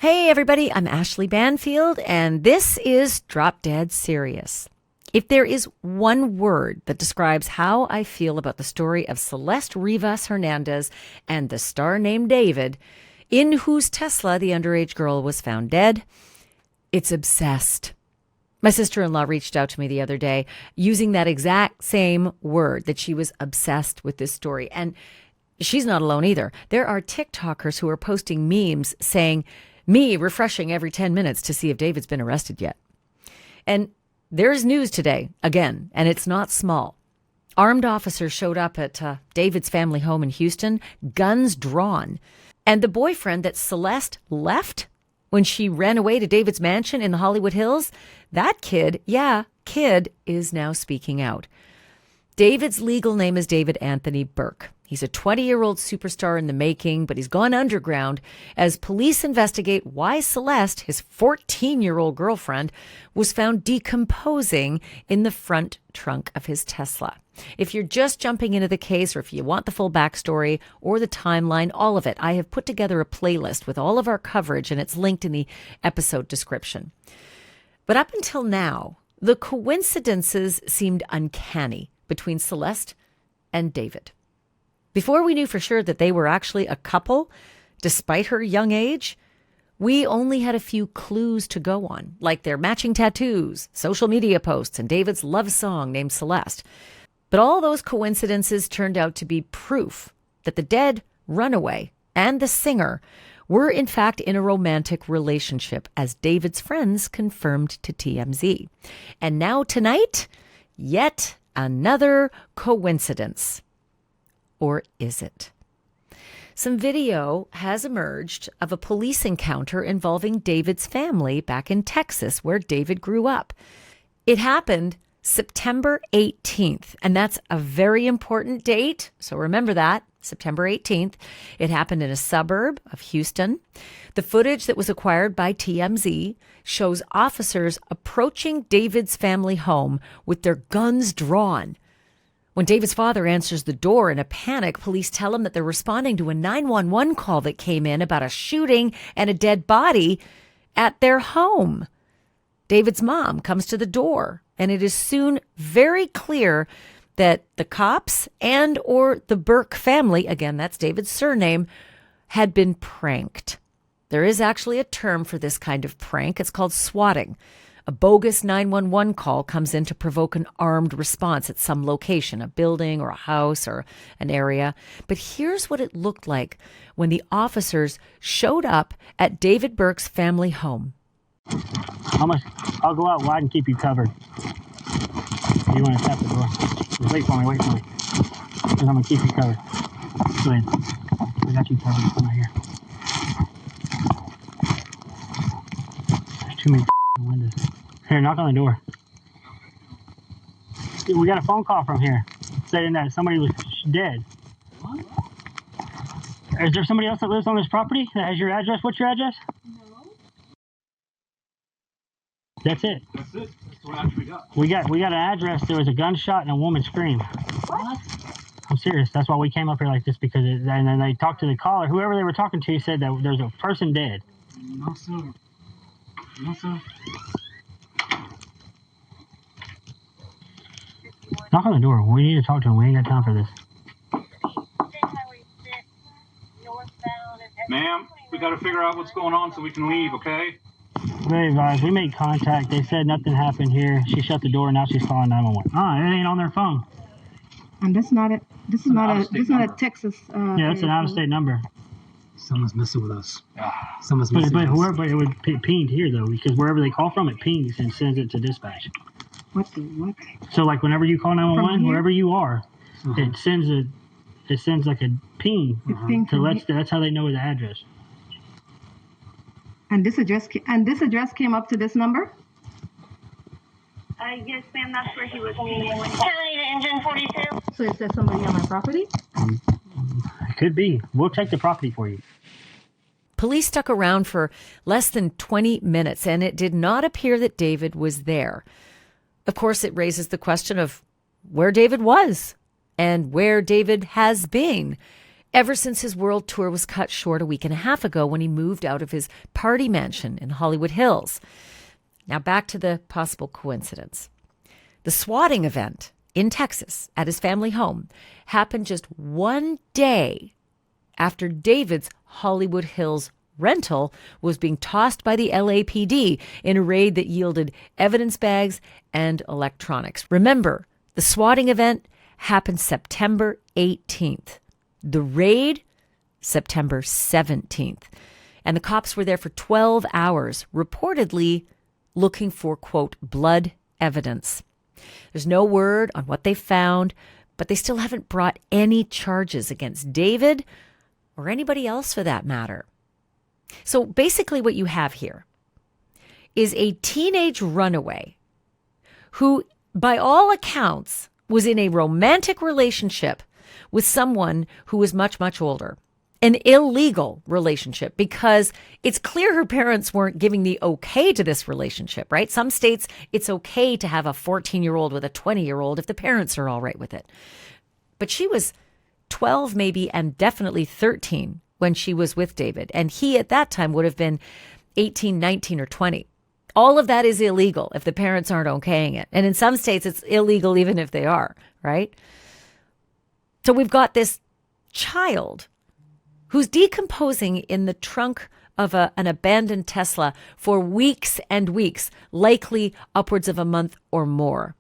Hey everybody, I'm Ashleigh Banfield, and this is Drop Dead Serious. If there is one word that describes how I feel about the story of Celeste Rivas Hernandez and the star named David, in whose Tesla the underage girl was found dead, it's obsessed. My sister-in-law reached out to me the other day using that exact same word, that she was obsessed with this story. And she's not alone either. There are TikTokers who are posting memes saying, me refreshing every 10 minutes to see if David's been arrested yet. And there's news today, again, and it's not small. Armed officers showed up at David's family home in Houston, guns drawn. And the boyfriend that Celeste left when she ran away to David's mansion in the Hollywood Hills, that kid is now speaking out. David's legal name is David Anthony Burke. He's a 20-year-old superstar in the making, but he's gone underground as police investigate why Celeste, his 14-year-old girlfriend, was found decomposing in the front trunk of his Tesla. If you're just jumping into the case, or if you want the full backstory or the timeline, all of it, I have put together a playlist with all of our coverage, and it's linked in the episode description. But up until now, the coincidences seemed uncanny between Celeste and David. Before we knew for sure that they were actually a couple, despite her young age, we only had a few clues to go on, like their matching tattoos, social media posts, and David's love song named Celeste. But all those coincidences turned out to be proof that the dead runaway and the singer were in fact in a romantic relationship, as David's friends confirmed to TMZ. And now tonight, yet another coincidence. Or is it? Some video has emerged of a police encounter involving David's family back in Texas, where David grew up. It happened September 18th, and that's a very important date. So remember that, September 18th. It happened in a suburb of Houston. The footage that was acquired by TMZ shows officers approaching David's family home with their guns drawn. When David's father answers the door in a panic, police tell him that they're responding to a 911 call that came in about a shooting and a dead body at their home. David's mom comes to the door, and it is soon very clear that the cops and or the Burke family, again, that's David's surname, had been pranked. There is actually a term for this kind of prank. It's called SWATting. A bogus 911 call comes in to provoke an armed response at some location, a building or a house or an area. But here's what it looked like when the officers showed up at David Burke's family home. I'll go out wide and keep you covered. You want to tap the door? Just wait for me. Because I'm going to keep you covered. Go ahead. I got you covered. Come right here. There's too many windows. Here, knock on the door. We got a phone call from here saying that somebody was dead. What? Is there somebody else that lives on this property that has your address? What's your address? No. That's it. That's it. That's what address we got. We got an address. There was a gunshot and a woman screamed. What? I'm serious. That's why we came up here like this, because and then they talked to the caller. Whoever they were talking to said that there's a person dead. No, sir. No, sir. Knock on the door. We need to talk to him. We ain't got time for this. Ma'am, we got to figure out what's going on so we can leave, okay? Very advised. We made contact. They said nothing happened here. She shut the door, and now she's calling 911. It ain't on their phone. And this is not a Texas. Yeah, that's an out-of-state number. Someone's messing with us. Someone's messing with us. But it would pinged here though, because wherever they call from, it pings and sends it to dispatch. What? So like whenever you call 911, wherever you are, it sends like a ping that's how they know the address. And this address came up to this number? Yes, ma'am, that's where he was meeting. Charlie to engine 42. So it says somebody on my property? It could be. We'll check the property for you. Police stuck around for less than 20 minutes, and it did not appear that David was there. Of course, it raises the question of where David was and where David has been. ever since his world tour was cut short a week and a half ago when he moved out of his party mansion in Hollywood Hills. Now back to the possible coincidence. The swatting event in Texas at his family home happened just one day after David's Hollywood Hills rental was being tossed by the LAPD in a raid that yielded evidence bags and electronics. Remember, the swatting event happened September 18th. The raid, September 17th. And the cops were there for 12 hours, reportedly looking for, quote, blood evidence. There's no word on what they found, but they still haven't brought any charges against David or anybody else for that matter. So basically what you have here is a teenage runaway who, by all accounts, was in a romantic relationship with someone who was much, much older. An illegal relationship, because it's clear her parents weren't giving the okay to this relationship, right? Some states, it's okay to have a 14-year-old with a 20-year-old if the parents are all right with it. But she was 12 maybe, and definitely 13 when she was with David. And he at that time would have been 18, 19, or 20. All of that is illegal if the parents aren't okaying it. And in some states, it's illegal even if they are, right? So we've got this child who's decomposing in the trunk of an abandoned Tesla for weeks and weeks, likely upwards of a month or more.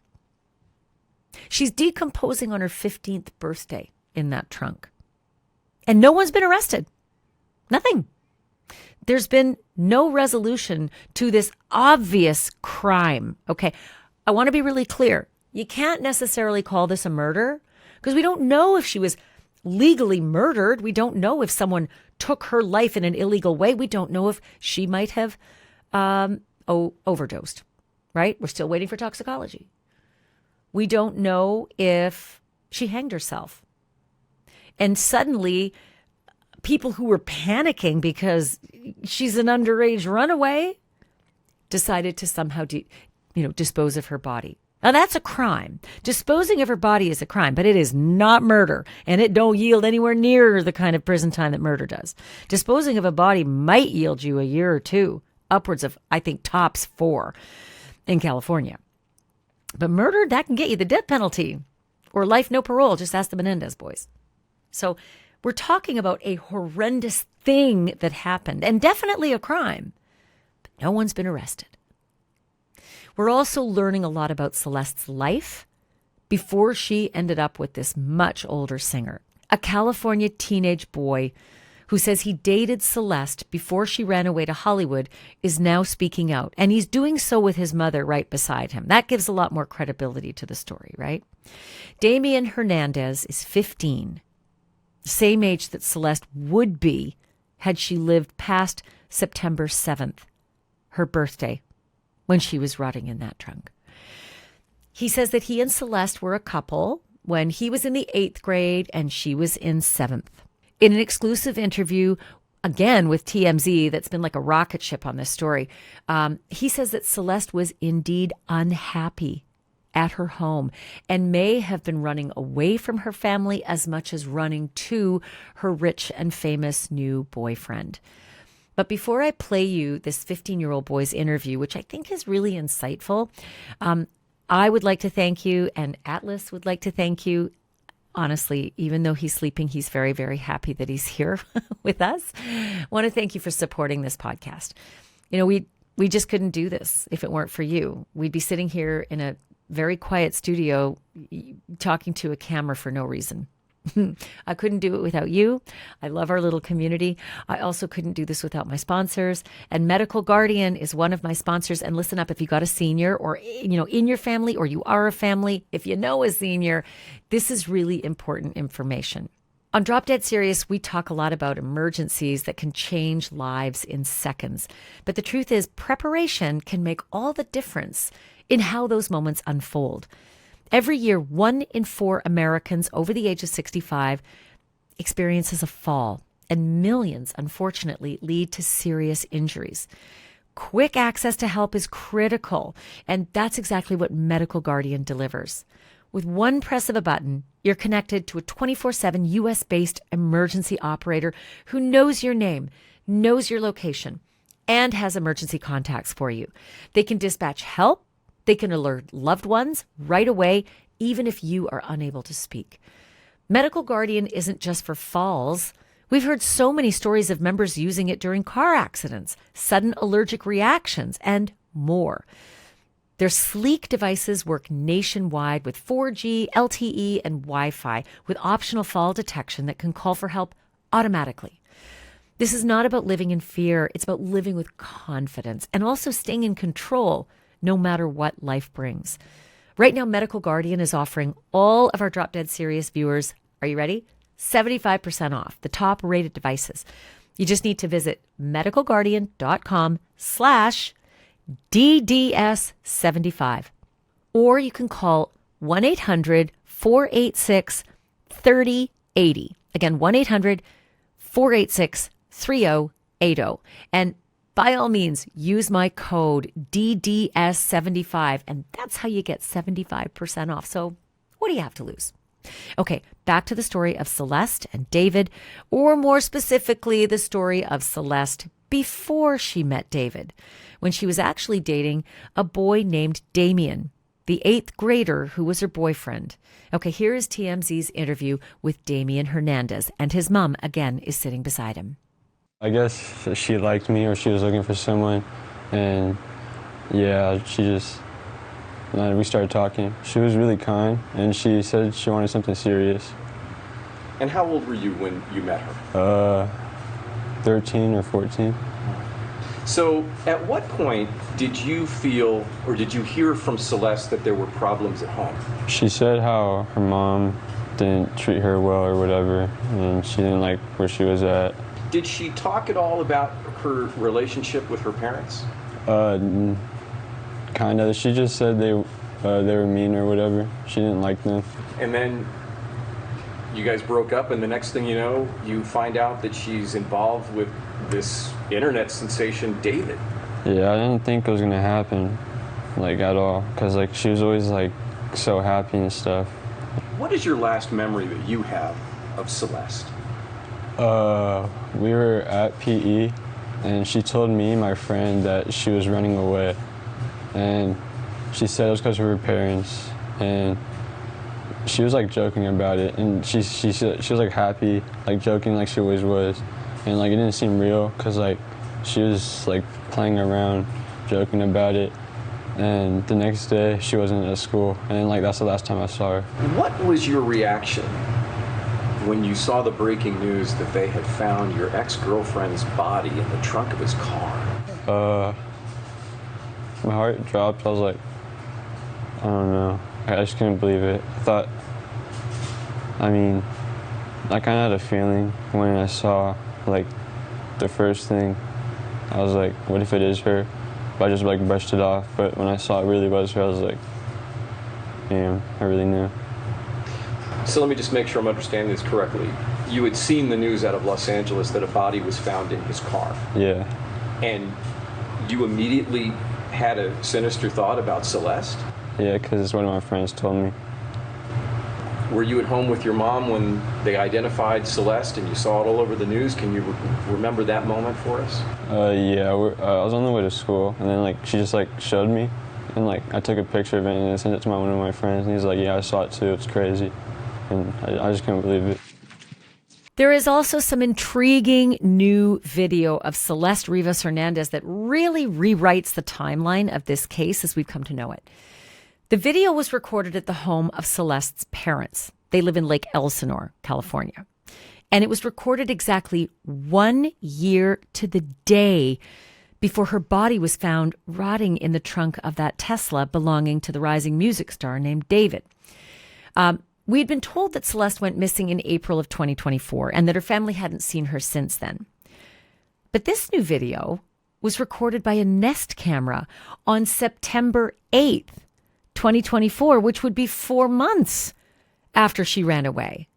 She's decomposing on her 15th birthday in that trunk. And no one's been arrested. Nothing. There's been no resolution to this obvious crime. Okay, I want to be really clear. You can't necessarily call this a murder because we don't know if she was legally murdered. We don't know if someone took her life in an illegal way. We don't know if she might have overdosed, right? We're still waiting for toxicology. We don't know if she hanged herself. And suddenly, people who were panicking because she's an underage runaway decided to somehow dispose of her body. Now, that's a crime. Disposing of her body is a crime, but it is not murder, and it don't yield anywhere near the kind of prison time that murder does. Disposing of a body might yield you a year or two, upwards of, I think, tops 4 in California. But murder, that can get you the death penalty or life, no parole. Just ask the Menendez boys. So we're talking about a horrendous thing that happened, and definitely a crime, but no one's been arrested. We're also learning a lot about Celeste's life before she ended up with this much older singer. A California teenage boy who says he dated Celeste before she ran away to Hollywood is now speaking out, and he's doing so with his mother right beside him. That gives a lot more credibility to the story, right? Damien Hernandez is 15. Same age that Celeste would be had she lived past September 7th, her birthday, when she was rotting in that trunk. He says that he and Celeste were a couple when he was in the 8th grade and she was in 7th. In an exclusive interview, again with TMZ, that's been like a rocket ship on this story, he says that Celeste was indeed unhappy at her home and may have been running away from her family as much as running to her rich and famous new boyfriend. But before I play you this 15-year-old boy's interview, which I think is really insightful, I would like to thank you, and Atlas would like to thank you. Honestly, even though he's sleeping, he's very, very happy that he's here with us. I want to thank you for supporting this podcast. You know, we just couldn't do this if it weren't for you. We'd be sitting here in a very quiet studio talking to a camera for no reason. I couldn't do it without you. I love our little community. I also couldn't do this without my sponsors. And Medical Guardian is one of my sponsors. And listen up, if you got a senior or, in your family, or you are a family, if you know a senior, this is really important information. On Drop Dead Serious, we talk a lot about emergencies that can change lives in seconds. But the truth is, preparation can make all the difference in how those moments unfold. Every year, 1 in 4 Americans over the age of 65 experiences a fall, and millions, unfortunately, lead to serious injuries. Quick access to help is critical, and that's exactly what Medical Guardian delivers. With one press of a button, you're connected to a 24/7 US-based emergency operator who knows your name, knows your location, and has emergency contacts for you. They can dispatch help. They can alert loved ones right away, even if you are unable to speak. Medical Guardian isn't just for falls. We've heard so many stories of members using it during car accidents, sudden allergic reactions, and more. Their sleek devices work nationwide with 4G, LTE, and Wi-Fi with optional fall detection that can call for help automatically. This is not about living in fear. It's about living with confidence and also staying in control no matter what life brings. Right now, Medical Guardian is offering all of our Drop Dead Serious viewers, are you ready? 75% off the top rated devices. You just need to visit medicalguardian.com/DDS75. Or you can call 1-800-486-3080. Again, 1-800-486-3080. And by all means, use my code DDS75, and that's how you get 75% off. So what do you have to lose? Okay, back to the story of Celeste and David, or more specifically, the story of Celeste before she met David, when she was actually dating a boy named Damian, the 8th grader who was her boyfriend. Okay, here is TMZ's interview with Damien Hernandez, and his mom, again, is sitting beside him. I guess she liked me, or she was looking for someone, and yeah, we started talking. She was really kind, and she said she wanted something serious. And how old were you when you met her? 13 or 14. So at what point did you feel, or did you hear from Celeste that there were problems at home? She said how her mom didn't treat her well or whatever, and she didn't like where she was at. Did she talk at all about her relationship with her parents? Kind of. She just said they were mean or whatever. She didn't like them. And then you guys broke up, and the next thing you know, you find out that she's involved with this internet sensation, David. Yeah, I didn't think it was gonna happen, like, at all, because like she was always like so happy and stuff. What is your last memory that you have of Celeste? We were at PE, and she told me, my friend, that she was running away. And she said it was because of her parents, and she was like joking about it, and she was like happy, like joking like she always was, and like it didn't seem real because like she was like playing around, joking about it. And the next day she wasn't at school, and like that's the last time I saw her. What was your reaction when you saw the breaking news that they had found your ex-girlfriend's body in the trunk of his car? My heart dropped. I was like, I don't know. I just couldn't believe it. I kind of had a feeling when I saw, like, the first thing. I was like, what if it is her? But I just, like, brushed it off. But when I saw it really was her, I was like, damn, I really knew. So let me just make sure I'm understanding this correctly. You had seen the news out of Los Angeles that a body was found in his car. Yeah. And you immediately had a sinister thought about Celeste? Yeah, because one of my friends told me. Were you at home with your mom when they identified Celeste and you saw it all over the news? Can you remember that moment for us? Yeah, I was on the way to school, and then like she just like showed me, and like I took a picture of it and I sent it to one of my friends, and he's like, yeah, I saw it too, it's crazy. And I just couldn't believe it. There is also some intriguing new video of Celeste Rivas Hernandez that really rewrites the timeline of this case as we've come to know it. The video was recorded at the home of Celeste's parents. They live in Lake Elsinore, California. And it was recorded exactly 1 year to the day before her body was found rotting in the trunk of that Tesla belonging to the rising music star named David. We'd been told that Celeste went missing in April of 2024 and that her family hadn't seen her since then. But this new video was recorded by a Nest camera on September 8th, 2024, which would be 4 months after she ran away.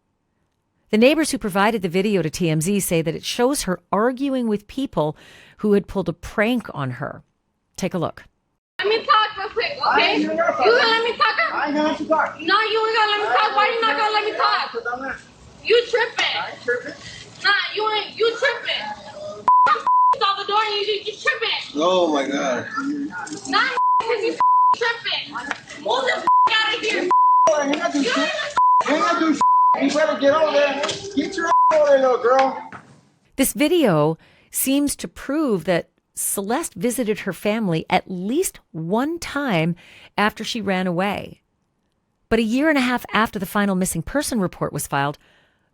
The neighbors who provided the video to TMZ say that it shows her arguing with people who had pulled a prank on her. Take a look. Let me talk real quick. Okay? You gonna let me talk? I ain't gonna let you talk. No, you ain't gonna let me talk. Why you not gonna let me talk? You tripping. I ain't tripping. Nah, you tripping. Out the door and you tripping. Oh my god. Nah, because you tripping. Move the out of here. You ain't gonna do shit. You better get over there. Get your over there, little girl. This video seems to prove that Celeste visited her family at least one time after she ran away. But a year and a half after the final missing person report was filed,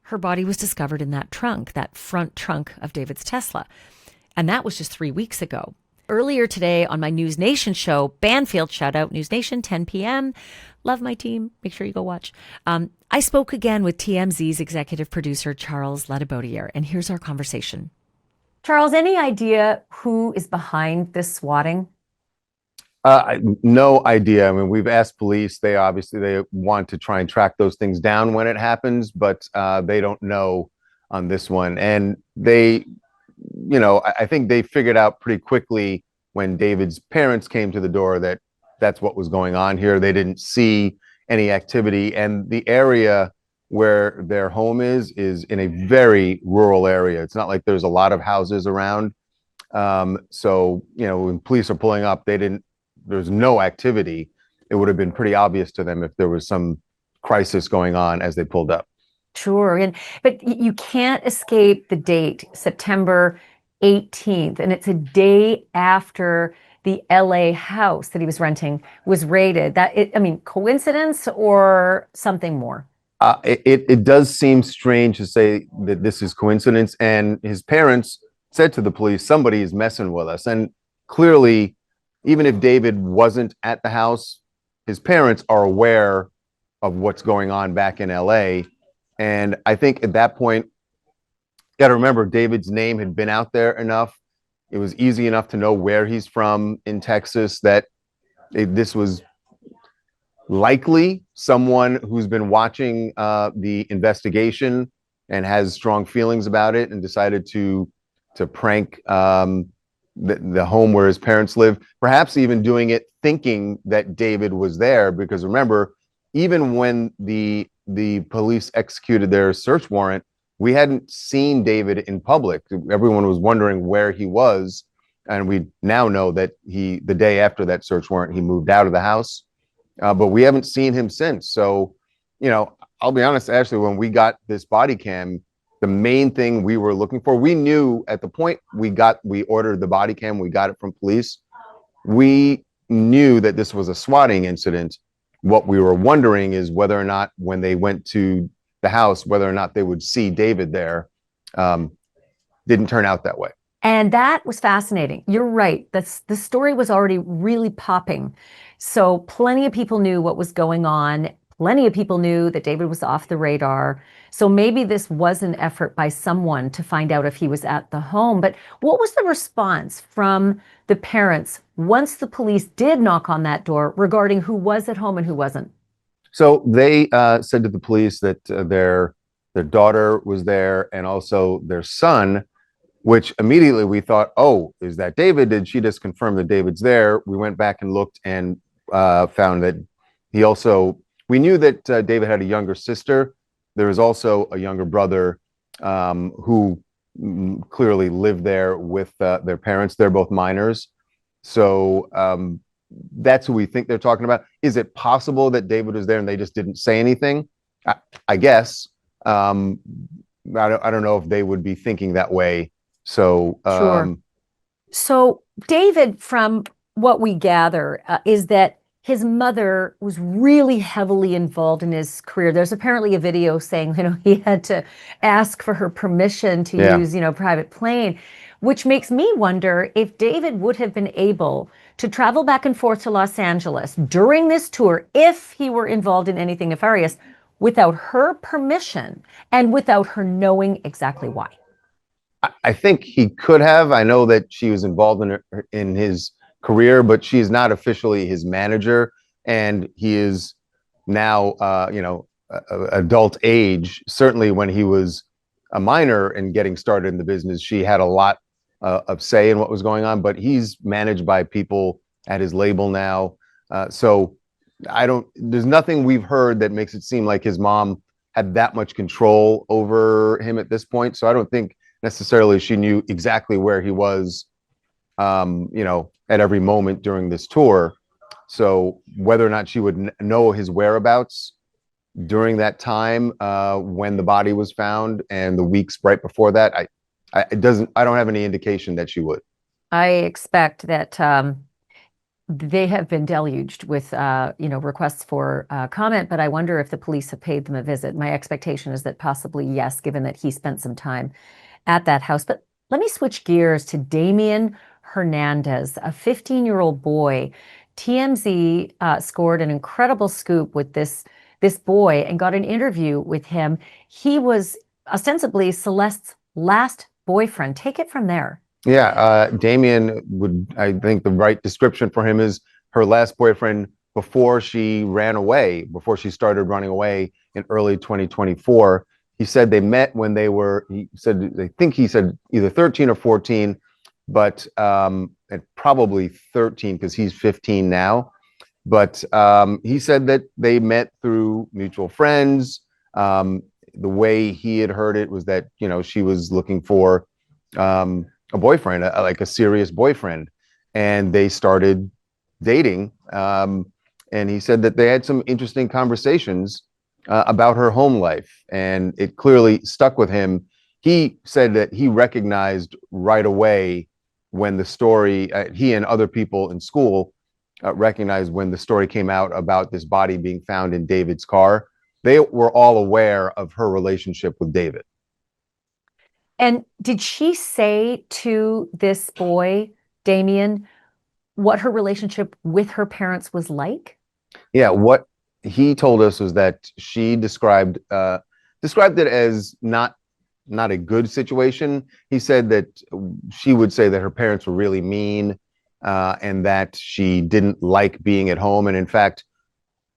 her body was discovered in that trunk, that front trunk of David's Tesla. And that was just 3 weeks ago. Earlier today on my News Nation show, Banfield, shout out News Nation, 10 p.m. Love my team. Make sure you go watch. I spoke again with TMZ's executive producer, Charles Ladibaudiere, and here's our conversation. Charles, any idea who is behind this swatting? No idea. I mean, we've asked police. They want to try and track those things down when it happens, but they don't know on this one. And they, I think they figured out pretty quickly when David's parents came to the door that that's what was going on here. They didn't see any activity, and the area where their home is in a very rural area. It's not like there's a lot of houses around. So, when police are pulling up, there's no activity. It would have been pretty obvious to them if there was some crisis going on as they pulled up. Sure. But you can't escape the date, September 18th. And it's a day after the LA house that he was renting was raided. Coincidence or something more? It does seem strange to say that this is coincidence. And his parents said to the police, somebody is messing with us. And clearly, even if David wasn't at the house, his parents are aware of what's going on back in LA. And I think at that point, you got to remember, David's name had been out there enough. It was easy enough to know where he's from in Texas that this was likely someone who's been watching the investigation and has strong feelings about it and decided to prank the home where his parents live, perhaps even doing it thinking that David was there. Because remember, even when the police executed their search warrant, we hadn't seen David in public. Everyone was wondering where he was. And we now know that the day after that search warrant, he moved out of the house. But we haven't seen him since. So, I'll be honest, Ashley, when we got this body cam, the main thing we were looking for, we knew at the point we ordered the body cam, we got it from police. We knew that this was a swatting incident. What we were wondering is whether or not when they went to the house, whether or not they would see David there. Didn't turn out that way. And that was fascinating. You're right. The story was already really popping. So plenty of people knew what was going on. Plenty of people knew that David was off the radar. So maybe this was an effort by someone to find out if he was at the home. But what was the response from the parents once the police did knock on that door regarding who was at home and who wasn't? So they said to the police that their daughter was there and also their son, which immediately we thought, oh, is that David? Did she just confirm that David's there? We went back and looked and found that we knew that David had a younger sister. There was also a younger brother who clearly lived there with their parents. They're both minors. So that's who we think they're talking about. Is it possible that David was there and they just didn't say anything? I guess. I don't know if they would be thinking that way. So, sure. So David, from what we gather, is that his mother was really heavily involved in his career. There's apparently a video saying, he had to ask for her permission to use, private plane, which makes me wonder if David would have been able to travel back and forth to Los Angeles during this tour, if he were involved in anything nefarious, without her permission and without her knowing exactly why. I think he could have. I know that she was involved in his career, but she is not officially his manager, and he is now, adult age. Certainly, when he was a minor and getting started in the business, she had a lot of say in what was going on. But he's managed by people at his label now. So there's nothing we've heard that makes it seem like his mom had that much control over him at this point. So I don't think necessarily she knew exactly where he was, at every moment during this tour. So whether or not she would know his whereabouts during that time when the body was found and the weeks right before that, I don't have any indication that she would. I expect that they have been deluged with, requests for comment, but I wonder if the police have paid them a visit. My expectation is that possibly yes, given that he spent some time at that house. But let me switch gears to Damien Hernandez, a 15-year-old boy. TMZ scored an incredible scoop with this boy and got an interview with him. He was ostensibly Celeste's last boyfriend. Take it from there. Yeah, Damian I think the right description for him is her last boyfriend before she ran away, before she started running away in early 2024. He said they met when they were, he said either 13 or 14, but probably 13 because he's 15 now. But he said that they met through mutual friends. The way he had heard it was that, she was looking for a boyfriend, like a serious boyfriend, and they started dating. And he said that they had some interesting conversations about her home life, and it clearly stuck with him. He said that he recognized right away when the story, he and other people in school recognized when the story came out about this body being found in David's car. They were all aware of her relationship with David. And did she say to this boy, Damien, what her relationship with her parents was like? Yeah, what he told us was that she described it as not a good situation. He said that she would say that her parents were really mean, and that she didn't like being at home, and in fact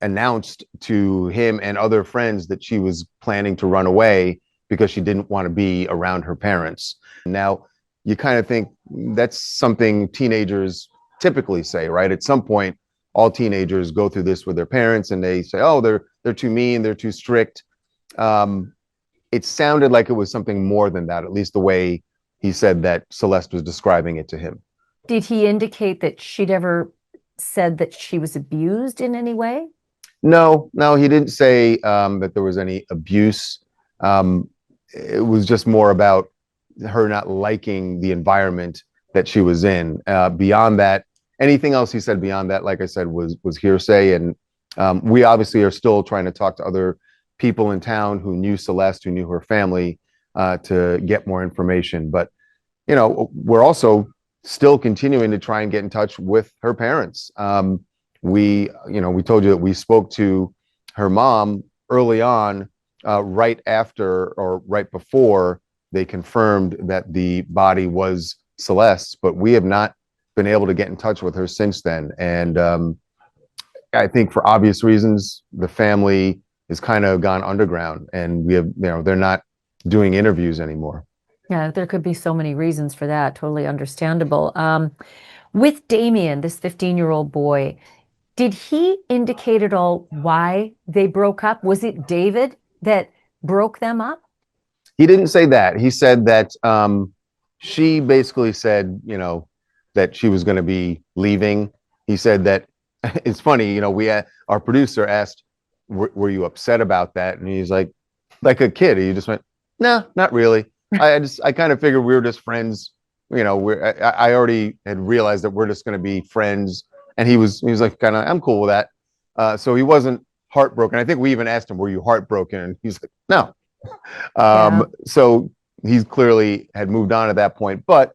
announced to him and other friends that she was planning to run away because she didn't want to be around her parents. Now, you kind of think that's something teenagers typically say, right? At some point, all teenagers go through this with their parents and they say, oh, they're too mean, they're too strict. It sounded like it was something more than that, at least the way he said that Celeste was describing it to him. Did he indicate that she'd ever said that she was abused in any way? No, he didn't say that there was any abuse. It was just more about her not liking the environment that she was in. Beyond that, anything else he said beyond that, like I said, was hearsay. And we obviously are still trying to talk to other people in town who knew Celeste, who knew her family, to get more information. But, we're also still continuing to try and get in touch with her parents. We told you that we spoke to her mom early on, right after or right before they confirmed that the body was Celeste's, but we have not been able to get in touch with her since then. And I think for obvious reasons, the family has kind of gone underground, and we have, they're not doing interviews anymore. Yeah, there could be so many reasons for that. Totally understandable. With Damien, this 15-year-old boy, did he indicate at all why they broke up? Was it David that broke them up? He didn't say that. He said that she basically said, that she was going to be leaving. He said that it's funny, our producer asked, were you upset about that? And he's like a kid. He just went, no, not really. I kind of figured we were just friends. I already had realized that we're just going to be friends. And he was like, kind of, I'm cool with that. So he wasn't heartbroken. I think we even asked him, were you heartbroken? And he's like, no. So he's clearly had moved on at that point. But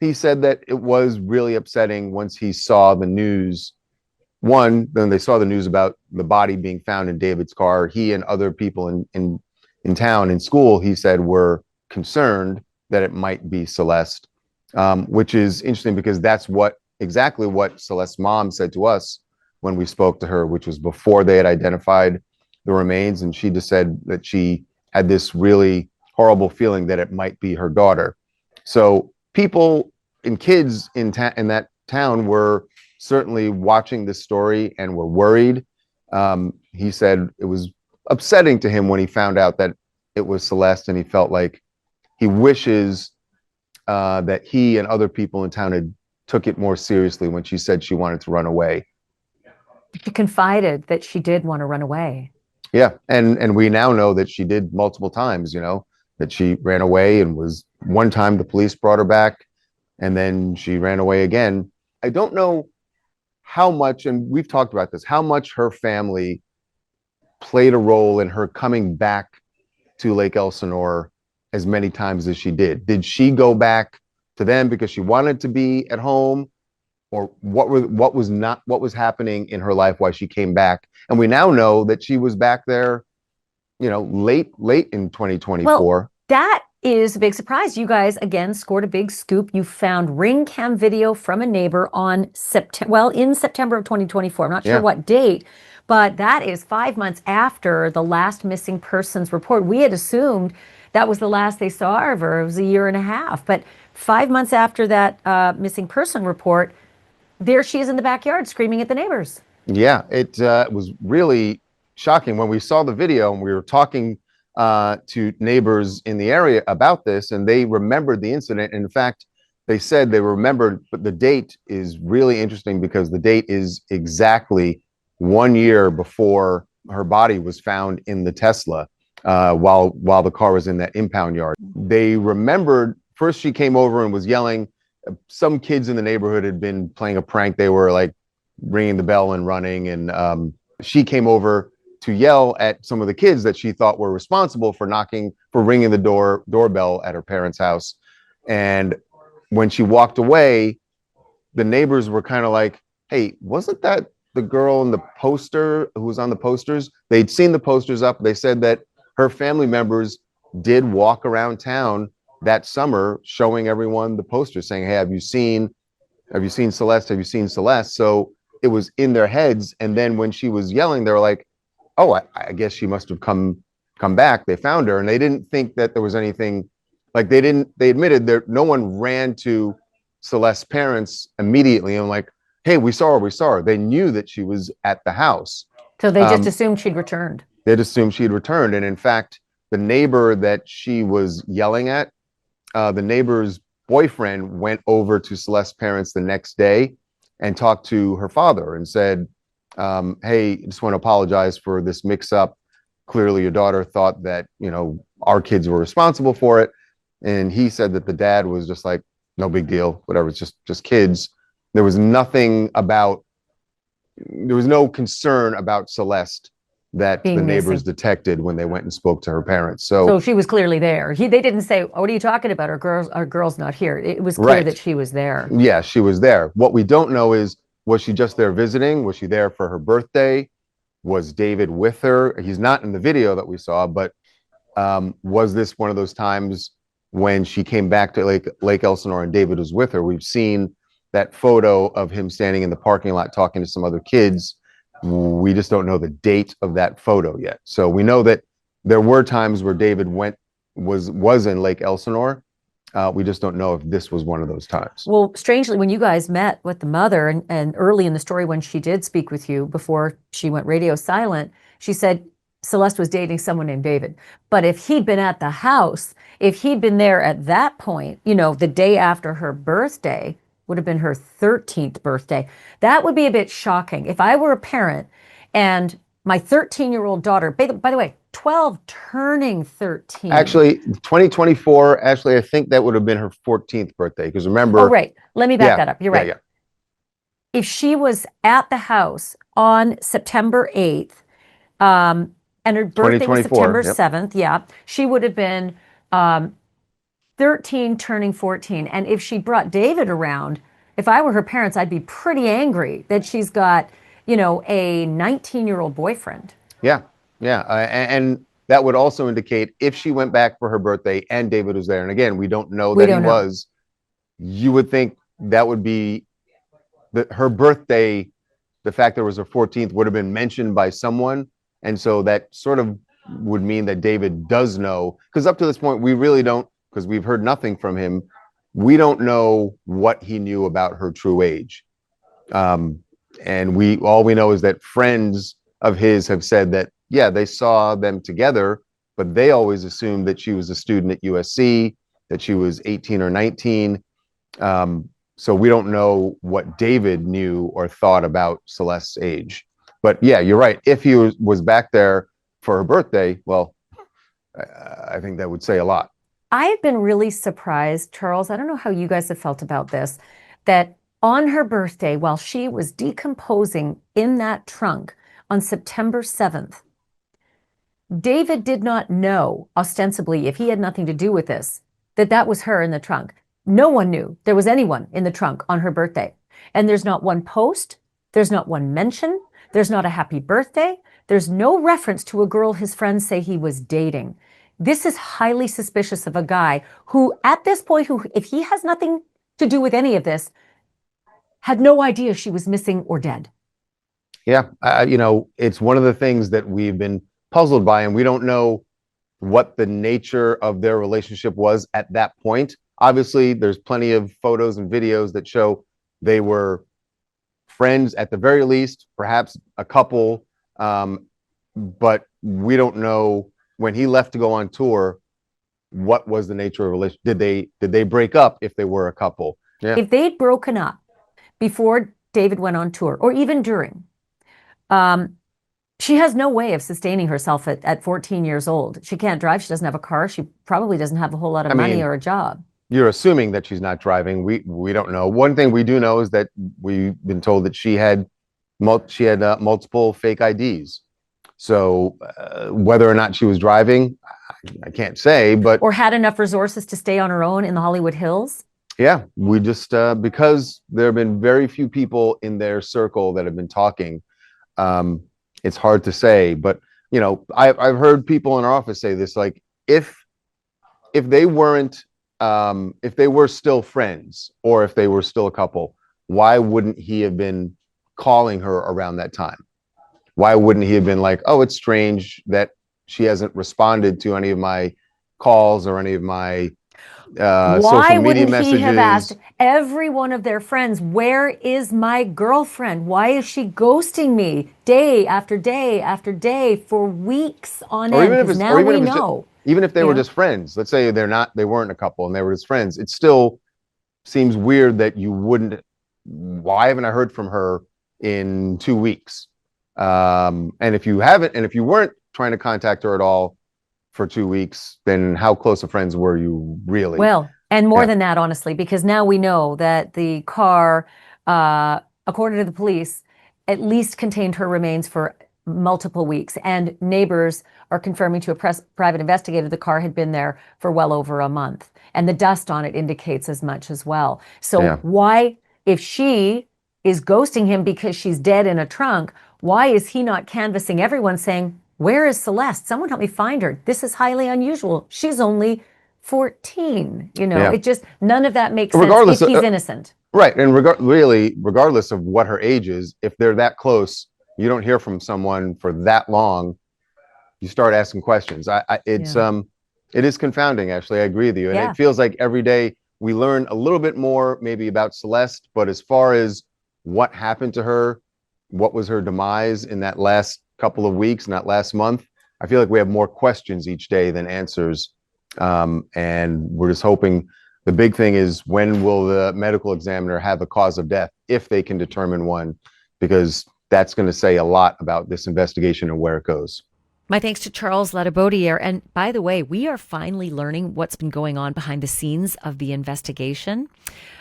he said that it was really upsetting once he saw the news. Then they saw the news about the body being found in David's car. He and other people in town, in school, he said, were concerned that it might be Celeste, which is interesting because that's exactly what Celeste's mom said to us when we spoke to her, which was before they had identified the remains. And she just said that she had this really horrible feeling that it might be her daughter. So people and kids in that town were certainly watching this story and were worried. He said it was upsetting to him when he found out that it was Celeste, and he felt like he wishes that he and other people in town had took it more seriously when she said she wanted to run away. She confided that she did want to run away. Yeah, and we now know that she did multiple times, you know, that she ran away, and was one time the police brought her back, and then she ran away again. I don't know how much, and we've talked about this, how much her family played a role in her coming back to Lake Elsinore as many times as she did. Did she go back to them because she wanted to be at home, or what was happening in her life while she came back? And we now know that she was back there, you know, late in 2024. Well, that is a big surprise. You guys again scored a big scoop. You found ring cam video from a neighbor on in September of 2024. I'm not sure what date, but that is 5 months after the last missing persons report. We had assumed that was the last they saw of her. It was a year and a half, but 5 months after that missing person report, there she is in the backyard screaming at the neighbors. Yeah, it was really shocking when we saw the video, and we were talking to neighbors in the area about this, and they remembered the incident. And in fact, they said they remembered, but the date is really interesting because the date is exactly 1 year before her body was found in the Tesla while the car was in that impound yard. They remembered first she came over and was yelling. Some kids in the neighborhood had been playing a prank. They were like ringing the bell and running, and she came over to yell at some of the kids that she thought were responsible for ringing the doorbell at her parents' house. And when she walked away, the neighbors were kind of like, hey, wasn't that the girl in the poster who was on the posters? They'd seen the posters up. They said that her family members did walk around town that summer showing everyone the posters saying, hey, have you seen Celeste? Have you seen Celeste? So it was in their heads. And then when she was yelling, they were like, oh, I guess she must have come back. They found her, and they didn't think that there was anything. Like they admitted that no one ran to Celeste's parents immediately and like, hey, we saw her. They knew that she was at the house. So they just assumed she'd returned. They'd assumed she'd returned. And in fact, the neighbor that she was yelling at, the neighbor's boyfriend went over to Celeste's parents the next day and talked to her father and said, hey, just want to apologize for this mix-up. Clearly your daughter thought that, you know, our kids were responsible for it. And he said that the dad was just like, no big deal, whatever, it's just kids. There was no concern about Celeste that the neighbors detected when they went and spoke to her parents. So she was clearly there. They didn't say, oh, what are you talking about? Our girl's not here. It was clear that she was there. Yeah, she was there. What we don't know is, was she just there visiting? Was she there for her birthday? Was David with her? He's not in the video that we saw, but was this one of those times when she came back to Lake Elsinore and David was with her? We've seen that photo of him standing in the parking lot talking to some other kids. We just don't know the date of that photo yet. So we know that there were times where David was in Lake Elsinore. We just don't know if this was one of those times. Well, strangely, when you guys met with the mother and early in the story when she did speak with you before she went radio silent, she said Celeste was dating someone named David. But if he'd been at the house, if he'd been there at that point, you know, the day after her birthday, would have been her 13th birthday, that would be a bit shocking. If I were a parent and my 13-year-old daughter, by the way, 12 turning 13. Actually, 2024, Ashleigh, I think that would have been her 14th birthday. Because remember. Oh, right. Let me back that up. You're right. Yeah. If she was at the house on September 8th, and her birthday was September 7th, she would have been 13 turning 14. And if she brought David around, if I were her parents, I'd be pretty angry that she's got, you know, a 19-year-old boyfriend. Yeah. And that would also indicate if she went back for her birthday and David was there. And again, we don't know that he was. You would think that would be her birthday. The fact there was her 14th would have been mentioned by someone. And so that sort of would mean that David does know, because up to this point, we really don't, because we've heard nothing from him. We don't know what he knew about her true age. And all we know is that friends of his have said that, yeah, they saw them together, but they always assumed that she was a student at USC, that she was 18 or 19. So we don't know what David knew or thought about Celeste's age. But yeah, you're right. If he was back there for her birthday, well, I think that would say a lot. I've been really surprised, Charles. I don't know how you guys have felt about this, that on her birthday, while she was decomposing in that trunk on September 7th, David did not know, ostensibly, if he had nothing to do with this, that was her in the trunk. No one knew there was anyone in the trunk on her birthday. And there's not one post, there's not one mention, there's not a happy birthday, there's no reference to a girl his friends say he was dating. This is highly suspicious of a guy who, at this point, if he has nothing to do with any of this, had no idea she was missing or dead. Yeah, it's one of the things that we've been puzzled by, and we don't know what the nature of their relationship was at that point. Obviously, there's plenty of photos and videos that show they were friends at the very least, perhaps a couple, but we don't know when he left to go on tour, what was the nature of a relationship? Did they break up if they were a couple? Yeah. If they'd broken up before David went on tour, or even during, she has no way of sustaining herself at 14 years old. She can't drive. She doesn't have a car. She probably doesn't have a whole lot of money or a job. You're assuming that she's not driving. We don't know. One thing we do know is that we've been told that she had multiple fake IDs. So whether or not she was driving, I can't say, but or had enough resources to stay on her own in the Hollywood Hills. Yeah, we just because there have been very few people in their circle that have been talking. It's hard to say, but I've heard people in our office say this, like if they weren't, if they were still friends or if they were still a couple, why wouldn't he have been calling her around that time? Why wouldn't he have been like, oh, it's strange that she hasn't responded to any of my calls or any of my social media messages? Why wouldn't he have asked every one of their friends, where is my girlfriend? Why is she ghosting me day after day after day for weeks on end? Because now we know. Even if they were just friends, let's say they weren't a couple and they were just friends, it still seems weird that you wouldn't. Why haven't I heard from her in 2 weeks? And if you haven't, and if you weren't trying to contact her at all for 2 weeks, then how close of friends were you really? Well, and more than that, honestly, because now we know that the car, according to the police, at least contained her remains for multiple weeks. And neighbors are confirming to a private investigator the car had been there for well over a month. And the dust on it indicates as much as well. So why, if she is ghosting him because she's dead in a trunk, why is he not canvassing everyone saying, where is Celeste? Someone help me find her. This is highly unusual. She's only 14. It just, none of that makes sense if he's innocent. Right. And regardless of what her age is, if they're that close, you don't hear from someone for that long, you start asking questions. It is confounding, Ashleigh. I agree with you. And it feels like every day we learn a little bit more maybe about Celeste, but as far as what happened to her, what was her demise in that last couple of weeks, in that last month, I feel like we have more questions each day than answers. And we're just hoping, the big thing is, when will the medical examiner have a cause of death, if they can determine one, because that's going to say a lot about this investigation and where it goes. My thanks to Charles Ladabodiere. And by the way, we are finally learning what's been going on behind the scenes of the investigation.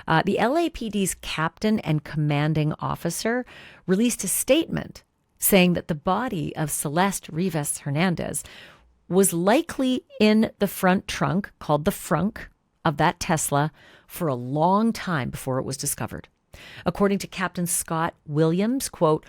The LAPD's captain and commanding officer released a statement saying that the body of Celeste Rivas Hernandez was likely in the front trunk, called the frunk, of that Tesla for a long time before it was discovered. According to Captain Scott Williams, quote,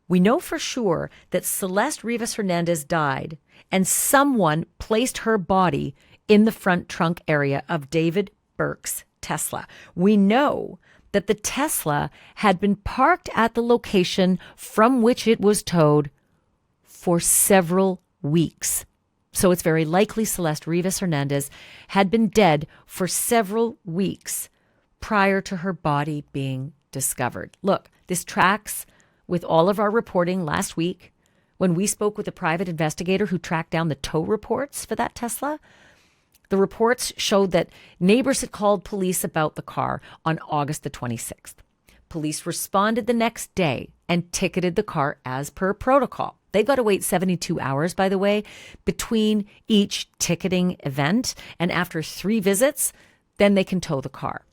"We know for sure that Celeste Rivas Hernandez died and someone placed her body in the front trunk area of David Burke's Tesla. We know that the Tesla had been parked at the location from which it was towed for several weeks. So it's very likely Celeste Rivas Hernandez had been dead for several weeks prior to her body being discovered. Look, this tracks with all of our reporting last week when we spoke with a private investigator who tracked down the tow reports for that Tesla. The reports showed that neighbors had called police about the car on August the 26th. Police responded the next day and ticketed the car as per protocol. They got to wait 72 hours, by the way, between each ticketing event. And after 3 visits, then they can tow the car.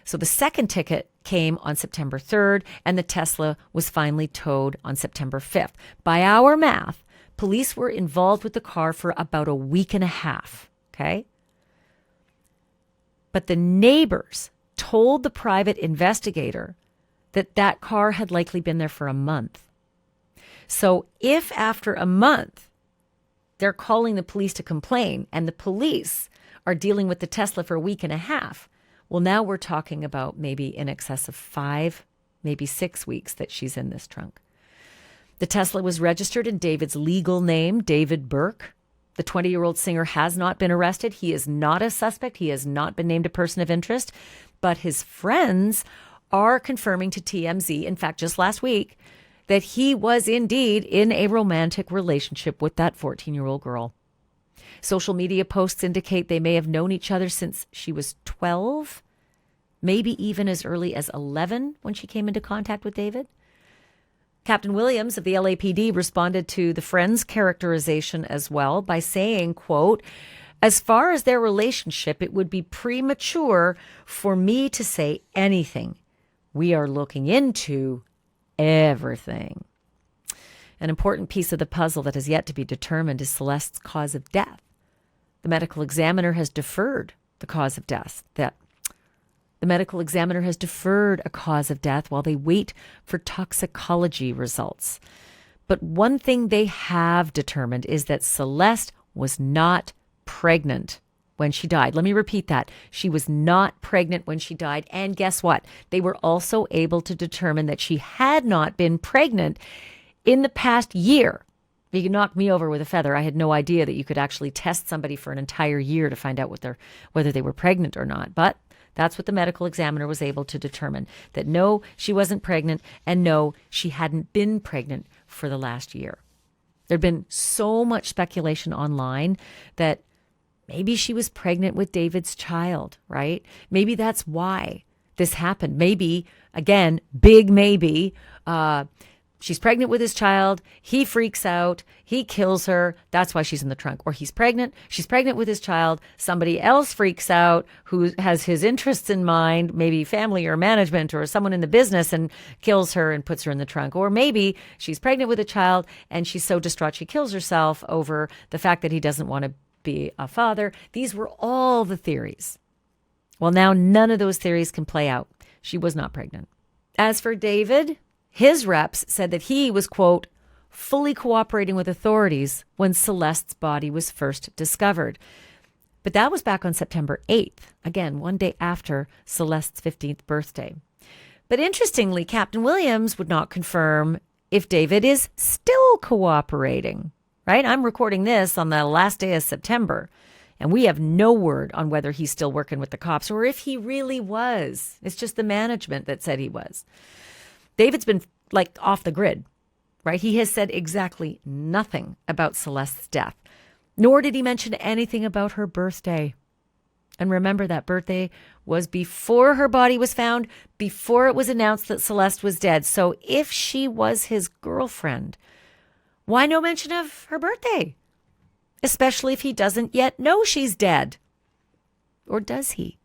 So the second ticket came on September 3rd, and the Tesla was finally towed on September 5th. By our math, police were involved with the car for about a week and a half, okay? But the neighbors told the private investigator that that car had likely been there for a month. So if after a month they're calling the police to complain and the police are dealing with the Tesla for a week and a half, well, now we're talking about maybe in excess of 5, maybe 6 weeks that she's in this trunk. The Tesla was registered in David's legal name, David Burke. The 20-year-old singer has not been arrested. He is not a suspect. He has not been named a person of interest. But his friends are confirming to TMZ, in fact, just last week, that he was indeed in a romantic relationship with that 14-year-old girl. Social media posts indicate they may have known each other since she was 12, maybe even as early as 11 when she came into contact with David. Captain Williams of the LAPD responded to the friend's characterization as well by saying, quote, "As far as their relationship, it would be premature for me to say anything. We are looking into everything." An important piece of the puzzle that has yet to be determined is Celeste's cause of death. The medical examiner has deferred the cause of death. The medical examiner has deferred a cause of death while they wait for toxicology results. But one thing they have determined is that Celeste was not pregnant when she died. Let me repeat that. She was not pregnant when she died. And guess what? They were also able to determine that she had not been pregnant in the past year. You can knock me over with a feather. I had no idea that you could actually test somebody for an entire year to find out whether they were pregnant or not. But that's what the medical examiner was able to determine, that no, she wasn't pregnant, and no, she hadn't been pregnant for the last year. There'd been so much speculation online that maybe she was pregnant with David's child, right? Maybe that's why this happened. Maybe, again, big maybe, she's pregnant with his child. He freaks out. He kills her. That's why she's in the trunk. Or she's pregnant with his child. Somebody else freaks out who has his interests in mind, maybe family or management or someone in the business, and kills her and puts her in the trunk. Or maybe she's pregnant with a child and she's so distraught she kills herself over the fact that he doesn't want to be a father. These were all the theories. Well, now none of those theories can play out. She was not pregnant. As for David, his reps said that he was, quote, fully cooperating with authorities when Celeste's body was first discovered. But that was back on September 8th, again, one day after Celeste's 15th birthday. But interestingly, Captain Williams would not confirm if David is still cooperating, right? I'm recording this on the last day of September, and we have no word on whether he's still working with the cops or if he really was. It's just the management that said he was. David's been like off the grid, right? He has said exactly nothing about Celeste's death, nor did he mention anything about her birthday. And remember, that birthday was before her body was found, before it was announced that Celeste was dead. So if she was his girlfriend, why no mention of her birthday? Especially if he doesn't yet know she's dead. Or does he?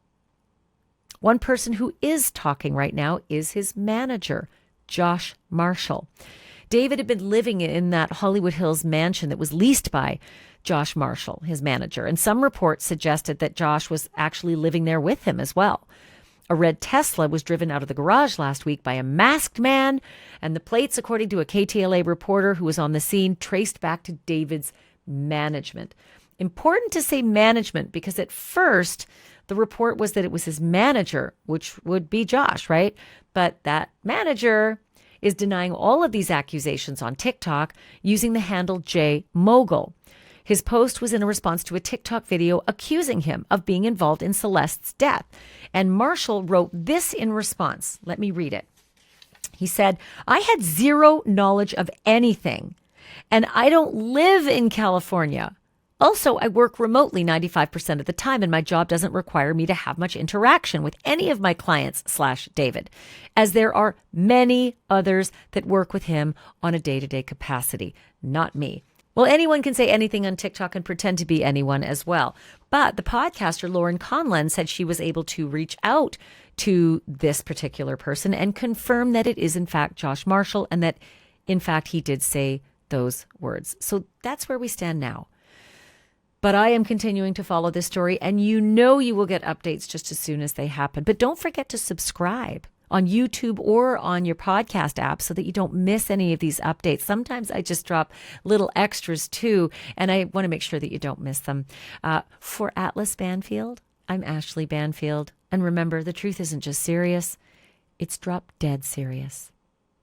One person who is talking right now is his manager, Josh Marshall. David had been living in that Hollywood Hills mansion that was leased by Josh Marshall, his manager, and some reports suggested that Josh was actually living there with him as well. A red Tesla was driven out of the garage last week by a masked man, and the plates, according to a KTLA reporter who was on the scene, traced back to David's management. Important to say management because at first the report was that it was his manager, which would be Josh, right? But that manager is denying all of these accusations on TikTok using the handle JMogul. His post was in a response to a TikTok video accusing him of being involved in Celeste's death. And Marshall wrote this in response. Let me read it. He said, I had zero knowledge of anything, and I don't live in California. Also, I work remotely 95% of the time, and my job doesn't require me to have much interaction with any of my clients / David, as there are many others that work with him on a day-to-day capacity, not me. Well, anyone can say anything on TikTok and pretend to be anyone as well. But the podcaster Lauren Conlon said she was able to reach out to this particular person and confirm that it is in fact Josh Marshall and that in fact he did say those words. So that's where we stand now. But I am continuing to follow this story, and you know you will get updates just as soon as they happen. But don't forget to subscribe on YouTube or on your podcast app so that you don't miss any of these updates. Sometimes I just drop little extras too, and I want to make sure that you don't miss them. For Atlas Banfield, I'm Ashleigh Banfield. And remember, the truth isn't just serious, it's drop dead serious.